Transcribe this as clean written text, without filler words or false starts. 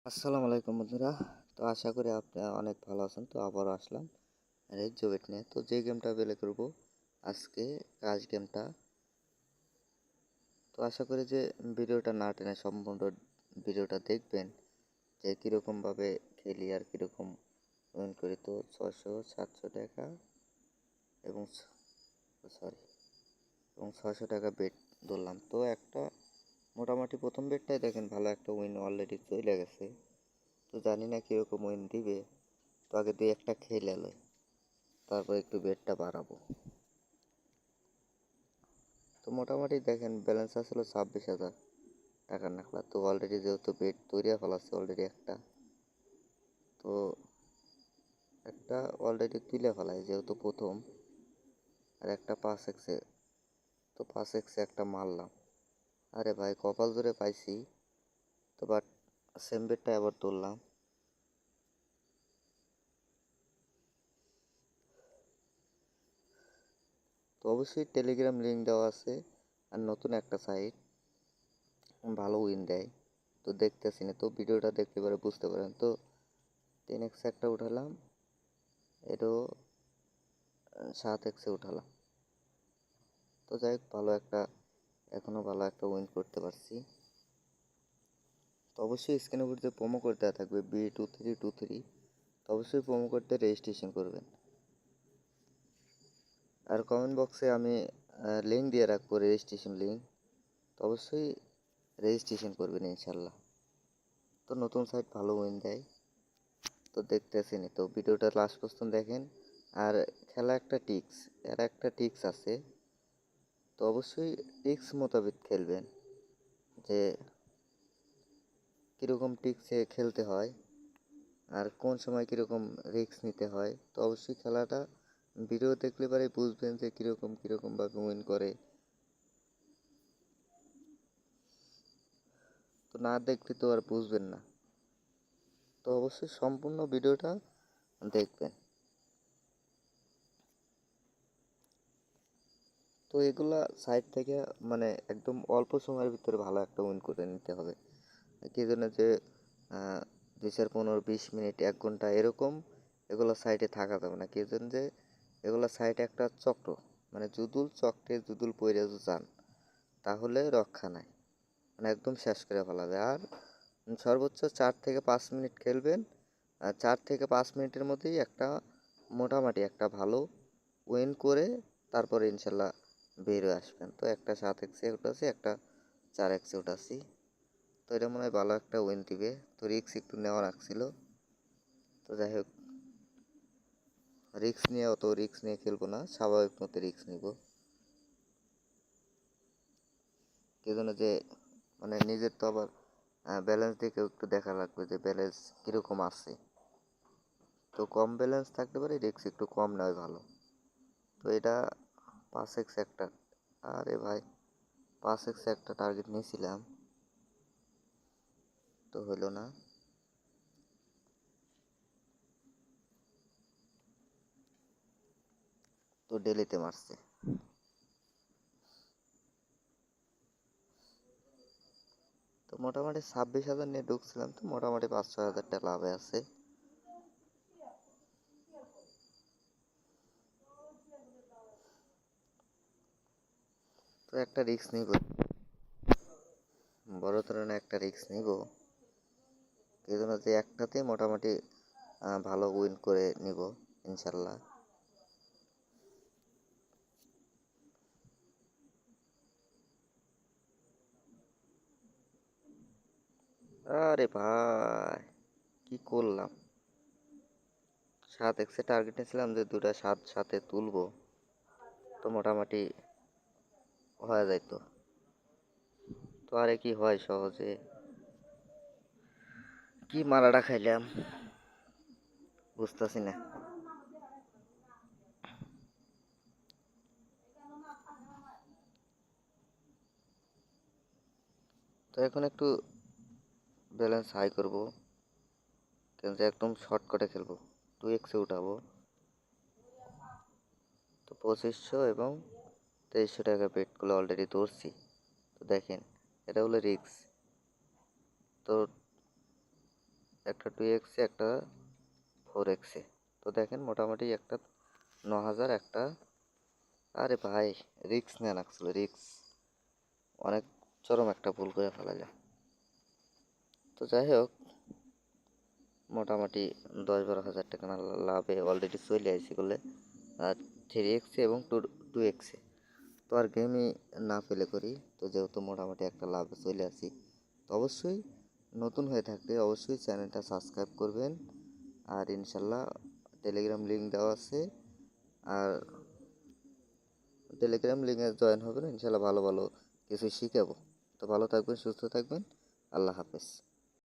আসসালামু আলাইকুম বন্ধুরা। তো আশা করি আপনারা অনেক ভালো আছেন। তো আবারও আসলাম রেড জোবেট নিয়ে। তো যে গেমটা প্লে করব আজকে কাজ গেমটা। তো আশা করি যে ভিডিওটা না টেনে সম্পূর্ণ ভিডিওটা দেখবেন যে কীরকমভাবে খেলি আর কীরকম উইন করি। তো 600 700 টাকা এবং সরি এবং 600 টাকা বেট ধরলাম। তো একটা মোটামুটি প্রথম বেটটাই দেখেন ভালো একটা উইন অলরেডি চলে গেছে। তো জানি না কীরকম উইন দিবে। তো আগে দুই একটা খেলে লই, তারপর একটু বেটটা বাড়াবো। তো মোটামুটি দেখেন ব্যালেন্স আসলে 26,000 টাকার নাখলা। তো অলরেডি যেহেতু বেট তৈরি ফেলাচ্ছে অলরেডি তো একটা অলরেডি তুলে ফেলাই যেহেতু প্রথম, আর একটা 5x তো 5x একটা মারলাম। আরে ভাই কপাল জোরে পাইছি। তো বাট সেম বেটটা আবার তুললাম। তো অবশ্যই টেলিগ্রাম লিঙ্ক দেওয়া আছে, আর নতুন একটা সাইট ভালো উইন দেয়। তো দেখতেছি না, তো ভিডিওটা দেখতে পারে বুঝতে পারেন। তো 10x একটা উঠালাম, এটাও 7x উঠালাম। তো যাই হোক এখনও ভালো একটা উইন করতে পারছি। তো অবশ্যই স্ক্রিনের উপর যে প্রোমো কোড দেওয়া থাকবে B2323, তো অবশ্যই প্রোমো কোডটা রেজিস্ট্রেশন করবেন। আর কমেন্ট বক্সে আমি লিঙ্ক দিয়ে রাখবো, রেজিস্ট্রেশন লিঙ্ক। তো অবশ্যই রেজিস্ট্রেশন করবেন ইনশাল্লাহ। তো নতুন সাইট ভালো উইন দেয়। তো দেখতেছেনই, তো ভিডিওটা লাস্ট পর্যন্ত দেখেন। আর খেলা একটা টিক্স আছে। তো অবশ্যই টিক্স মোতাবেক খেলবেন, যে কীরকম টিক্সে খেলতে হয় আর কোন সময় কীরকম রিস্ক নিতে হয়। তো অবশ্যই খেলাটা ভিডিও দেখলে পরে বুঝবেন যে কীরকমভাবে উইন করে। তো না দেখলে তো আর বুঝবেন না। তো অবশ্যই সম্পূর্ণ ভিডিওটা দেখবেন। তো এগুলা সাইড থেকে মানে একদম অল্প সময়ের ভিতরে ভালো একটা উইন করে নিতে হবে। কি জন্য যে 2-15-20 মিনিট 1 ঘন্টা এরকম এগুলো সাইডে থাকা যাবে না। কি জন্য যে এগুলো সাইডে একটা চক্র, মানে চক্রে জুদুল পইরা যান তাহলে রক্ষা নাই, মানে একদম শেষ করে ফেলাবে। আর সর্বোচ্চ 4 থেকে 5 মিনিট খেলবেন। আর 4 থেকে 5 মিনিটের মধ্যেই মোটামুটি একটা ভালো উইন করে তারপরে ইনশাল্লাহ বের হয়ে আসবেন। তো একটা 7x উঠাছি, একটা 4x উঠাছি। তো এটা মনে হয় ভালো একটা উইন দিবে। তো রিক্স একটু নেওয়া রাখছিল। তো যাই হোক, অত রিক্স নিয়ে খেলবো না, স্বাভাবিক মতো রিক্স নিব। কি জন্য যে মানে নিজের তো আবার ব্যালেন্স দেখেও একটু দেখা লাগবে যে ব্যালেন্স কীরকম আছে। তো কম ব্যালেন্স থাকতে পারে, রিক্স একটু কম নেওয়াই ভালো। তো এটা 5x একটা, আরে ভাই 5x একটা টার্গেট নিয়েছিলাম, তো হলো না। তো ডেলিতে মারছে। তো মোটামুটি 26,000 নিয়ে ঢুকছিলাম, তো মোটামুটি 5-6 হাজার টাকা লাভে আছে। তো একটা রিস্ক নিব, বড় ধরনের একটা রিস্ক নিব। এই জন্য যে একটাতে মোটামুটি ভালো উইন করে নিব ইনশাল্লাহ। আরে ভাই কি করলাম, 7x টার্গেট নিয়েছিলাম যে দুটা 7 তুলবো, তো মোটামুটি হয়ে যাইতো। তো আরে কি হয় সহজে, কি মারাটা খাইলাম বুঝতেছি না। তো এখন একটু ব্যালেন্স হাই করব, কিন্তু একদম শর্টকাটে খেলবো। 2x উঠাবো। তো 2500 এবং 2300 টাকা বেটগুলো অলরেডি ধরছি। তো দেখেন এটা হলো রিক্স। তো একটা 2x একটা 4x। তো দেখেন মোটামুটি একটা 9,000 একটা। আরে ভাই, রিক্স নেন আসলে, রিক্স অনেক চরম একটা ভুল করে ফেলা যায়। তো যাই হোক, মোটামুটি 10-12 হাজার টাকা না লাভে অলরেডি চলে আসি করলে, আর 3x এবং 2x। তো আর গেমই না পেলে করি, তো যেহেতু মোটামুটি একটা লাভে চলে আসি, তো অবশ্যই নতুন হয়ে থাকলে অবশ্যই চ্যানেলটা সাবস্ক্রাইব করবেন। আর ইনশাল্লাহ টেলিগ্রাম লিঙ্ক দেওয়া আছে, আর টেলিগ্রাম লিঙ্কে জয়েন হবেন, ইনশাল্লাহ ভালো ভালো কিছু শিখাবো। তো ভালো থাকবেন, সুস্থ থাকবেন, আল্লাহ হাফেজ।